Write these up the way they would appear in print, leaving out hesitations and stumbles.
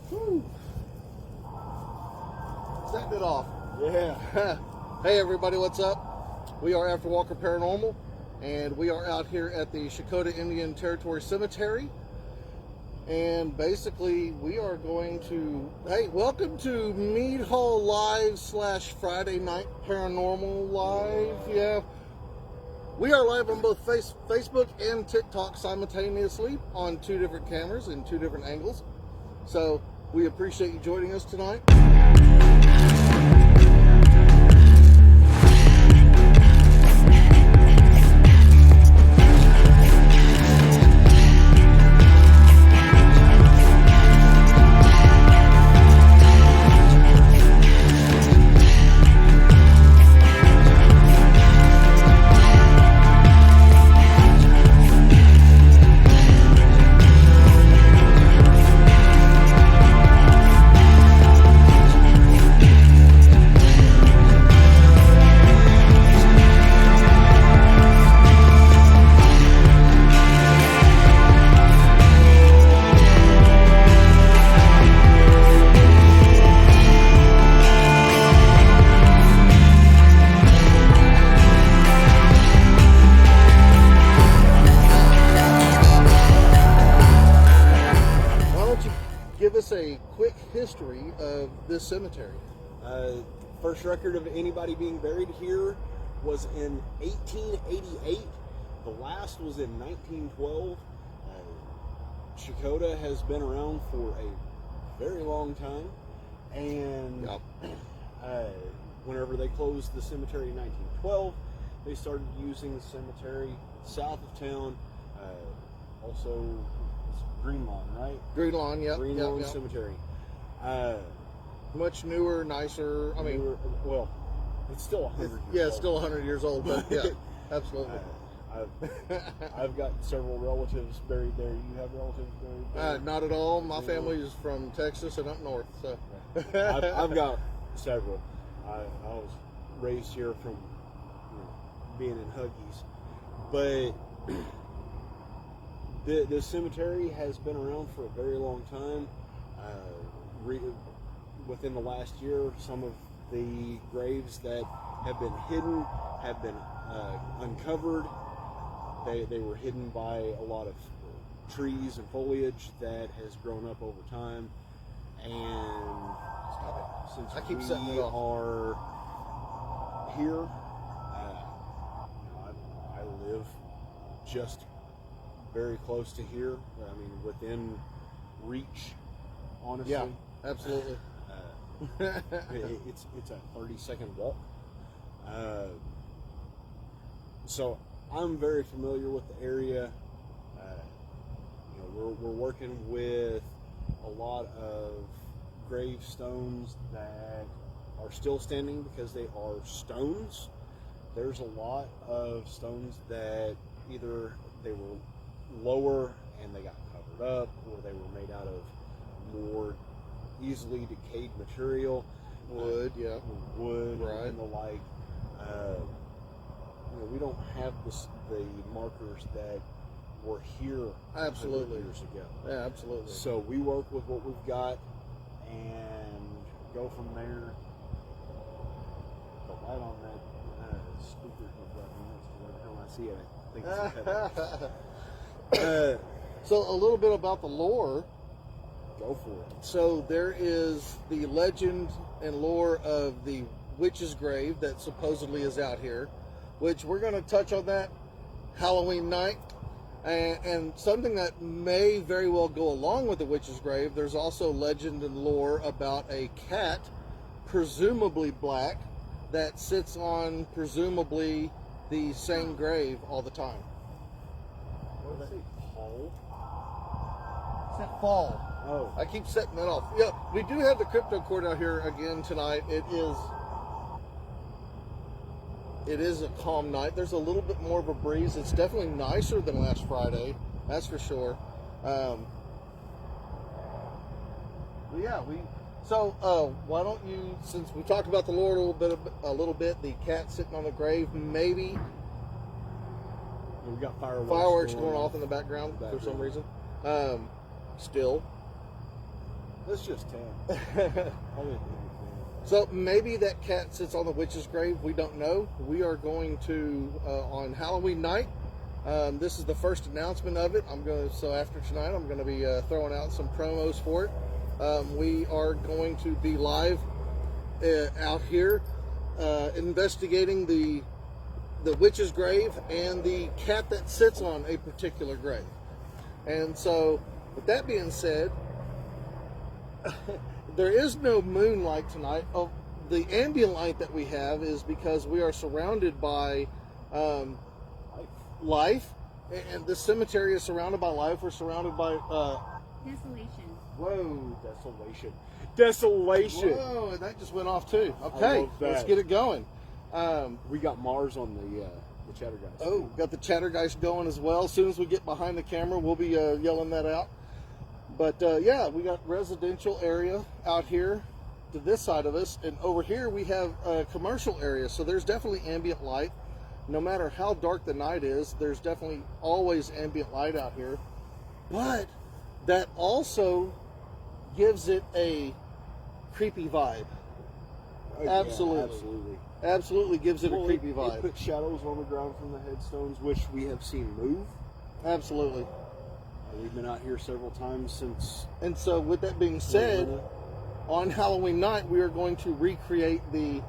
Whew. Setting it off. Yeah. Hey everybody, what's up? We are After Walker Paranormal, and we are out here at the Checotah Indian Territory Cemetery. And basically, we are going to, hey, welcome to Mead Hall Live / Friday Night Paranormal Live. Yeah. We are live on both Facebook and TikTok simultaneously on 2 different cameras in 2 different angles. So we appreciate you joining us tonight. Give us a quick history of this cemetery. First record of anybody being buried here was in 1888. The last was in 1912. Checotah has been around for a very long time, and whenever they closed the cemetery in 1912, they started using the cemetery south of town. Also, Green Lawn, right? Green Lawn, yep. Green Lawn Cemetery. Much newer, nicer. I mean, well, it's still 100 years old. It's still 100 years old, but yeah, absolutely. I've got several relatives buried there. You have relatives buried there? Not at all. My family is from Texas and up north. So I've got several. I was raised here from being in Huggies, but the cemetery has been around for a very long time. Within the last year, some of the graves that have been hidden have been uncovered. They were hidden by a lot of trees and foliage that has grown up over time. And since we are here, I live just very close to here. I mean, within reach, honestly. Yeah, absolutely. It's a 30-second walk. So I'm very familiar with the area. We're working with a lot of gravestones that are still standing because they are stones. There's a lot of stones that either they were lower and they got covered up, or they were made out of more easily decayed material, wood, right, and the like. We don't have the markers that were here absolutely 100 years ago. Yeah, absolutely. So we work with what we've got and go from there. The light on that speaker comes right next to every time I see it. I think it's so a little bit about the lore. Go for it. So there is the legend and lore of the witch's grave that supposedly is out here, which we're going to touch on that Halloween night. And something that may very well go along with the witch's grave, there's also legend and lore about a cat, presumably black, that sits on presumably the same grave all the time. What did I say? Paul? Said fall. Oh. I keep setting that off. Yeah, we do have the crypto court out here again tonight. It is a calm night. There's a little bit more of a breeze. It's definitely nicer than last Friday, that's for sure. But yeah, why don't you, since we talked about the Lord a little bit, the cat sitting on the grave, maybe we got fireworks going off in the background for some reason. Still, That's just 10. Only 10. So maybe that cat sits on the witch's grave. We don't know. We are going to on Halloween night. This is the first announcement of it. So after tonight, I'm going to be throwing out some promos for it. We are going to be live out here investigating the witch's grave and the cat that sits on a particular grave. And so, with that being said, there is no moonlight tonight. Oh, the ambient light that we have is because we are surrounded by life, and this cemetery is surrounded by life. We're surrounded by desolation. Whoa, desolation. Whoa, and that just went off too. Okay, let's get it going. We got Mars on the Chattergeist. Oh, got the Chattergeist going as well. As soon as we get behind the camera, we'll be yelling that out. But yeah, we got residential area out here to this side of us, and over here we have a commercial area. So there's definitely ambient light. No matter how dark the night is, there's definitely always ambient light out here. But that also gives it a creepy vibe. Oh, Absolutely. Yeah, absolutely. Absolutely gives it a creepy vibe. It puts shadows on the ground from the headstones, which we have seen move. Absolutely. We've been out here several times since. And so, with that being said, on Halloween night, we are going to recreate the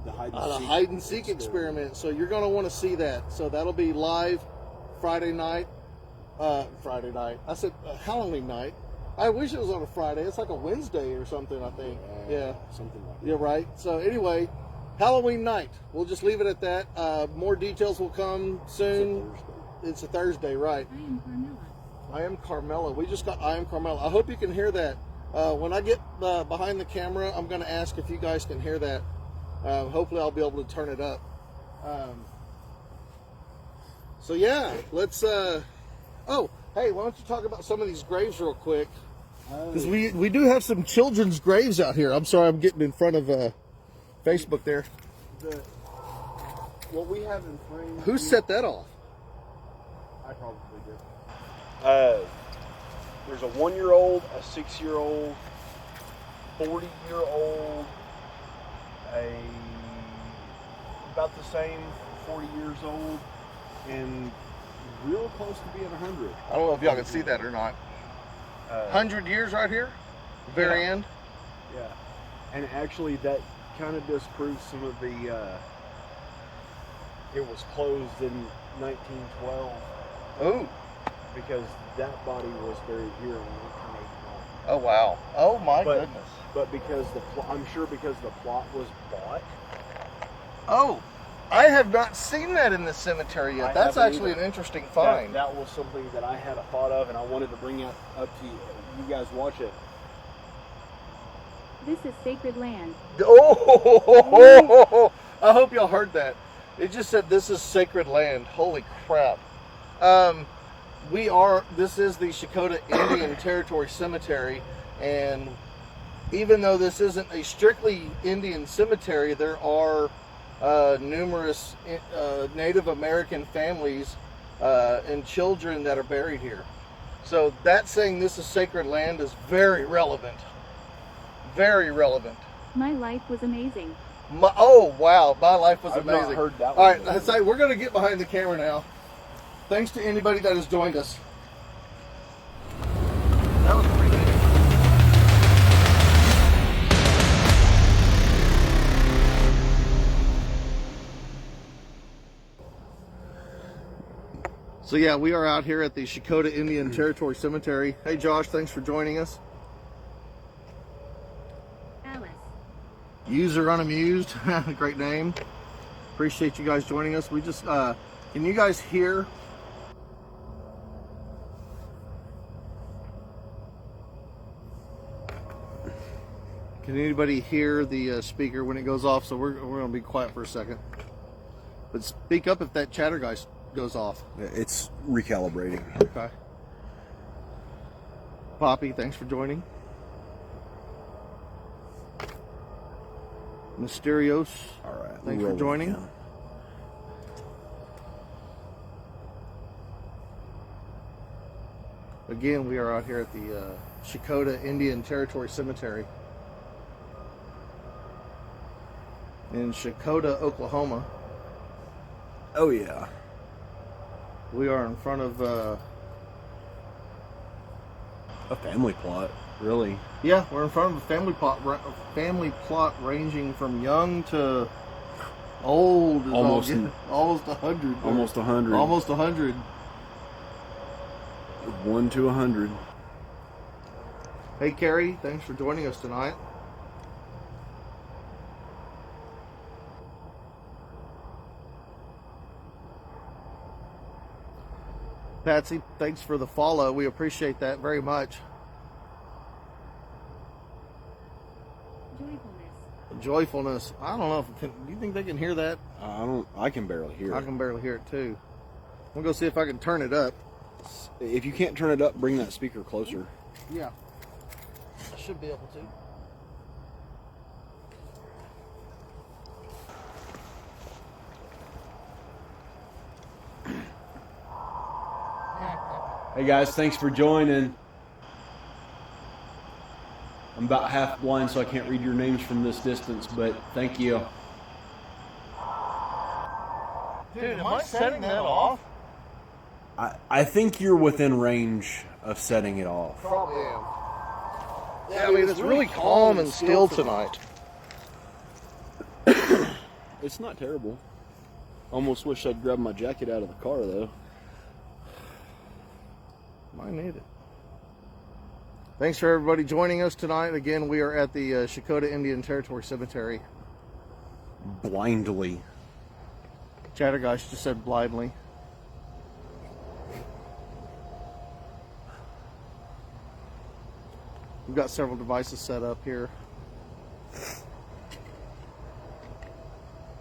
hide and seek experiment. So you're going to want to see that. So that'll be live Friday night. Friday night. I said Halloween night. I wish it was on a Friday. It's like a Wednesday or something, I think. Yeah. Something like that. You're right. So anyway, Halloween night. We'll just leave it at that. More details will come soon. It's a Thursday, right? I am Carmela. I am Carmela. We just got I am Carmela. I hope you can hear that. When I get behind the camera, I'm going to ask if you guys can hear that. Hopefully I'll be able to turn it up. So yeah, let's... oh, hey, why don't you talk about some of these graves real quick? Because we do have some children's graves out here. I'm sorry, I'm getting in front of Facebook there. What we have in frame... Who set that off? I probably did. There's a 1-year-old, a 6-year-old, 40-year-old, about the same 40 years old, and real close to being 100. I don't know if y'all can see that or not. 100 years right here, very end. Yeah, and actually that kind of disproves some of the. It was closed in 1912. Oh, because that body was buried here in 1981. oh wow! Oh my goodness! But because I'm sure because the plot was bought. Oh, I have not seen that in the cemetery yet. That's actually an interesting find. That was something that I had a thought of, and I wanted to bring up to you. You guys watch it. This is sacred land. Oh, I hope y'all heard that. It just said this is sacred land. Holy crap. This is the Checotah Indian Territory Cemetery, and even though this isn't a strictly Indian cemetery, there are numerous Native American families and children that are buried here. So that saying this is sacred land is very relevant. Very relevant. My life was amazing. Oh wow, my life was I've amazing. not heard that All one. right, let's say we're going to get behind the camera now. Thanks to anybody that has joined us. That was pretty good. So yeah, we are out here at the Checotah Indian Territory Cemetery. Hey Josh, thanks for joining us. Alice. User Unamused, great name. Appreciate you guys joining us. We just, can you guys hear? Can anybody hear the speaker when it goes off? So we're going to be quiet for a second. But speak up if that Chattergeist goes off. It's recalibrating. Okay. Poppy, thanks for joining. Mysterios, All right. thanks for joining. Again, we are out here at the Checotah Indian Territory Cemetery in Checotah, Oklahoma. Oh yeah. We are in front of A family plot, really. yeah, we're in front of a family plot ranging from young to old. Almost 100. Almost 100. Almost 100. 1 to 100. Hey, Carrie, thanks for joining us tonight. Patsy, thanks for the follow. We appreciate that very much. Joyfulness. I don't know. Do you think they can hear that? I can barely hear I it. can barely hear it too. I'm gonna go see if I can turn it up. If you can't turn it up, bring that speaker closer. Yeah, I should be able to. Hey guys, thanks for joining. I'm about half blind, so I can't read your names from this distance, but thank you. Dude, am I setting that off? I think you're within range of setting it off. Probably am. Yeah, I mean, it's really calm and still tonight. It's not terrible. Almost wish I'd grabbed my jacket out of the car, though. Might need it. Thanks for everybody joining us tonight. Again, we are at the Checotah Indian Territory Cemetery. Blindly. Chattergosh just said blindly. We've got several devices set up here.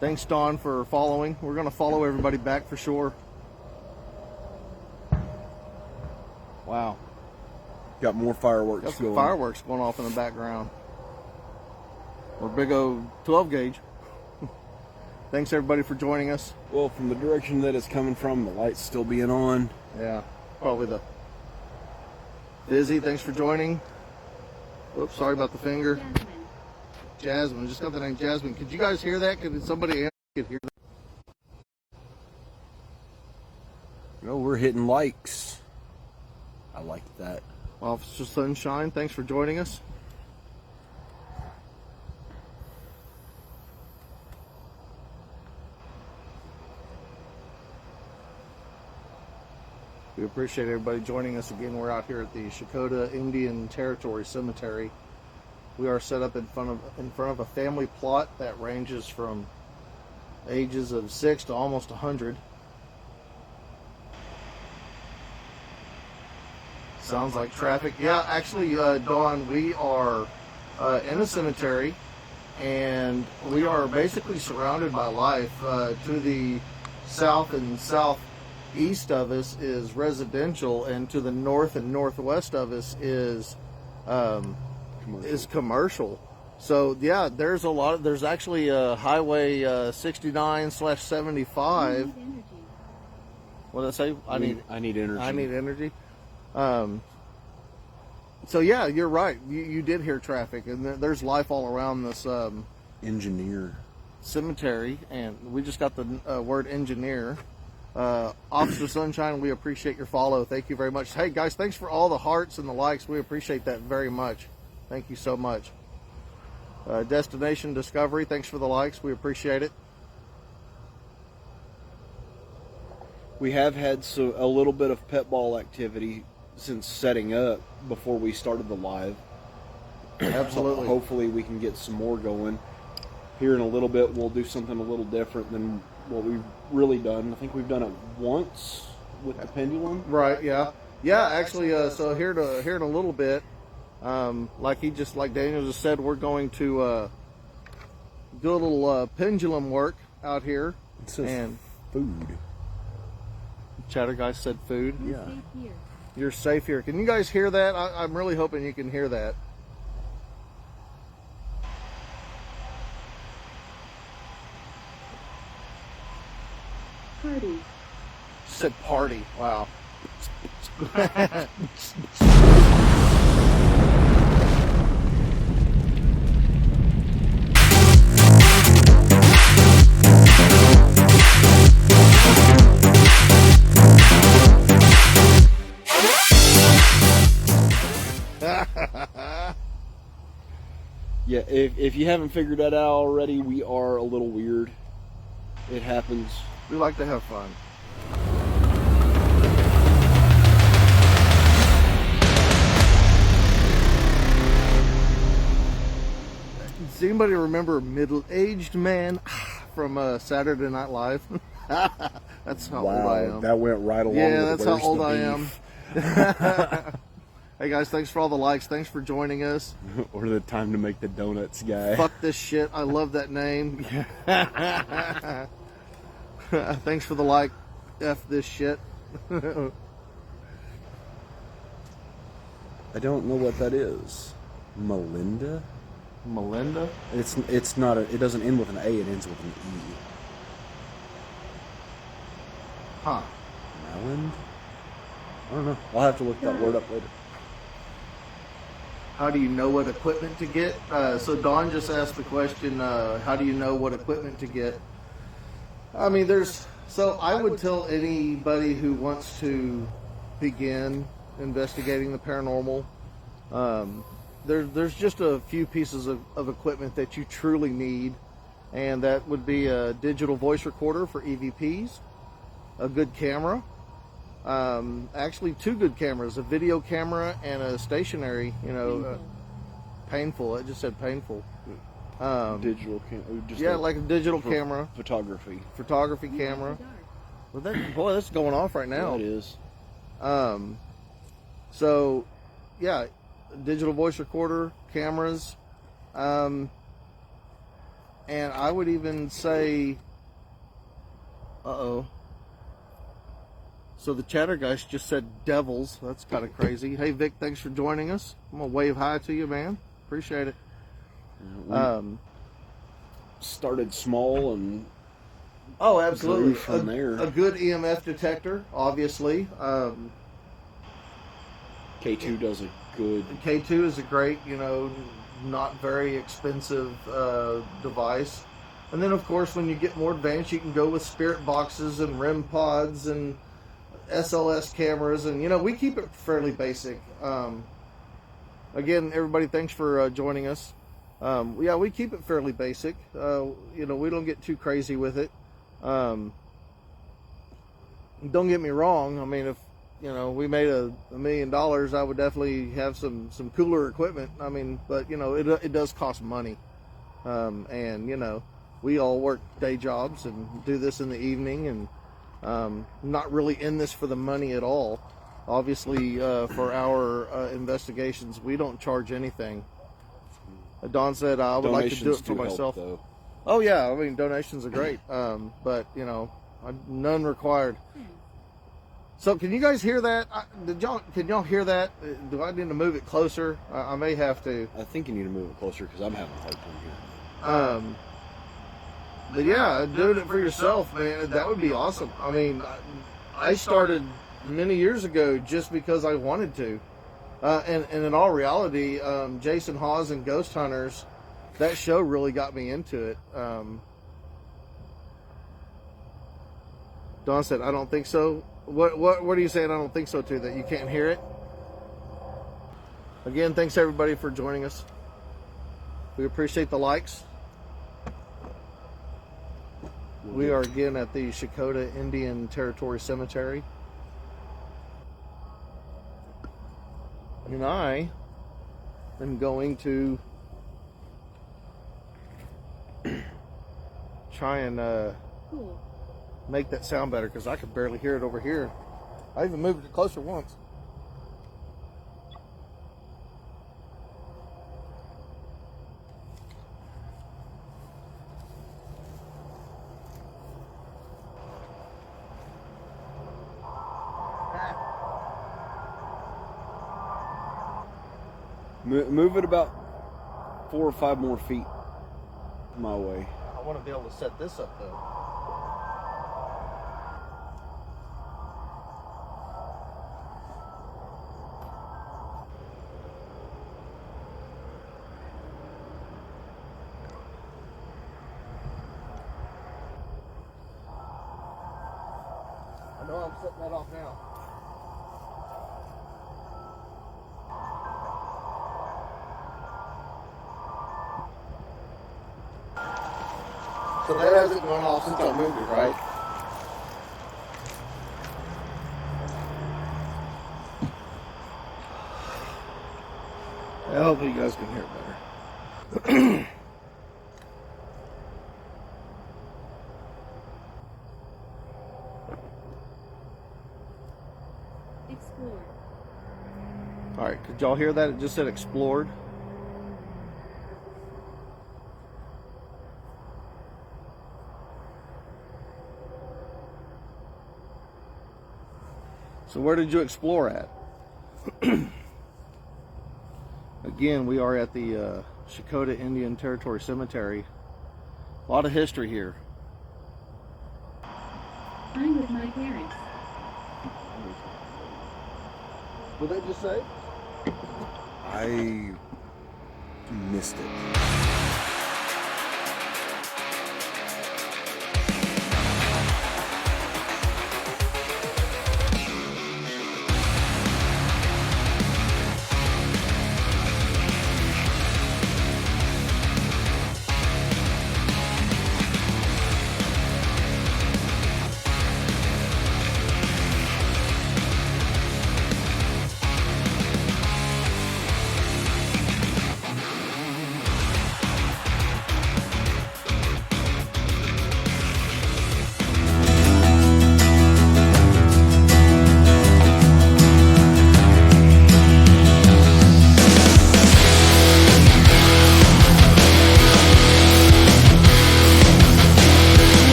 Thanks, Dawn, for following. We're going to follow everybody back for sure. Wow. Got more fireworks Got some going. fireworks going off in the background. Or big old 12 gauge. Thanks everybody for joining us. Well, from the direction that it's coming from, the light's still being on. Yeah, probably the Dizzy, thanks for joining. Oops, sorry about the finger. Jasmine, just got the name Jasmine. Could you guys hear that? Could somebody could hear that? No, we're hitting likes. I like that. Officer Sunshine, thanks for joining us. We appreciate everybody joining us again. We're out here at the Checotah Indian Territory Cemetery. We are set up in front of a family plot that ranges from ages of 6 to almost 100. Sounds like traffic. Yeah, actually, Dawn, we are in a cemetery, and we are basically surrounded by life. To the south and southeast of us is residential, and to the north and northwest of us is commercial. So yeah, there's a lot. There's actually Highway 69/75. What did I say? I need energy. I need energy. So yeah, you're right. You did hear traffic, and there's life all around this engineer cemetery, and we just got the word engineer. Officer Sunshine, we appreciate your follow. Thank you very much. Hey guys, thanks for all the hearts and the likes. We appreciate that very much. Thank you so much. Destination Discovery, thanks for the likes. We appreciate it. We have had a little bit of pet ball activity since setting up before we started the live. Absolutely. Hopefully we can get some more going. Here in a little bit, we'll do something a little different than what we've really done. I think we've done it once with the pendulum. Right, yeah. Yeah, actually, so here in a little bit, like Daniel just said, we're going to do a little pendulum work out here. It says and food. Chatter guy said food. Yeah. You're safe here. Can you guys hear that? I'm really hoping you can hear that. Party. Said party. Wow. Yeah, if you haven't figured that out already, we are a little weird. It happens. We like to have fun. Does anybody remember Middle-Aged Man from Saturday Night Live? That's how old I am. That went right along Yeah, with that's how Where's old the I Beef? am. Hey guys, thanks for all the likes. Thanks for joining us. Or the time to make the donuts guy. Fuck this shit. I love that name. Thanks for the like. F this shit. I don't know what that is. Melinda? Melinda? It's not a, it doesn't end with an A, it ends with an E. Huh. Melland? I don't know. I'll have to look that word up later. How do you know what equipment to get? So Dawn just asked the question, how do you know what equipment to get? I mean, so I would tell anybody who wants to begin investigating the paranormal, there's just a few pieces of equipment that you truly need, and that would be a digital voice recorder for EVPs, a good camera, actually two good cameras, a video camera and a stationary, painful. It just said painful. Digital Yeah, like a digital camera. Photography Camera. Well, that's going off right now. Yeah, it is. So, yeah, digital voice recorder, cameras, and I would even say, so the Chattergeist just said devils. That's kind of crazy. Hey, Vic, thanks for joining us. I'm going to wave hi to you, man. Appreciate it. Started small and absolutely. grew from there. A good EMF detector, obviously. K2 does a good. K2 is a great, not very expensive device. And then, of course, when you get more advanced, you can go with spirit boxes and REM pods and SLS cameras. And, we keep it fairly basic. Again, everybody, thanks for joining us. We keep it fairly basic. We don't get too crazy with it. Don't get me wrong. I mean, if we made $1 million, I would definitely have some cooler equipment. I mean, but it does cost money, and we all work day jobs and do this in the evening, and not really in this for the money at all. Obviously, for our investigations, we don't charge anything. Don said I would like to do it for myself. Help, oh yeah, I mean donations are great, but none required. So can you guys hear that? Can y'all hear that? Do I need to move it closer? I may have to. I think you need to move it closer because I'm having a hard time here. But yeah, doing it for yourself, man, that would be awesome. I mean, I started many years ago just because I wanted to. And in all reality, Jason Hawes and Ghost Hunters, that show really got me into it. Don said, I don't think so. What are you saying? I don't think so too, that you can't hear it? Again, thanks everybody for joining us. We appreciate the likes. We are again at the Checotah Indian Territory Cemetery. And I am going to try and make that sound better because I could barely hear it over here. I even moved it closer once. Move it about 4 or 5 more feet my way. I want to be able to set this up though. No, I'm setting that off now. So that hasn't gone off since I moved it, right? I hope you guys can hear it better. Explore. All right, could y'all hear that? It just said explored. So where did you explore at? Again, we are at the Checotah Indian Territory Cemetery. A lot of history here. I'm with my parents. What did they just say? I missed it.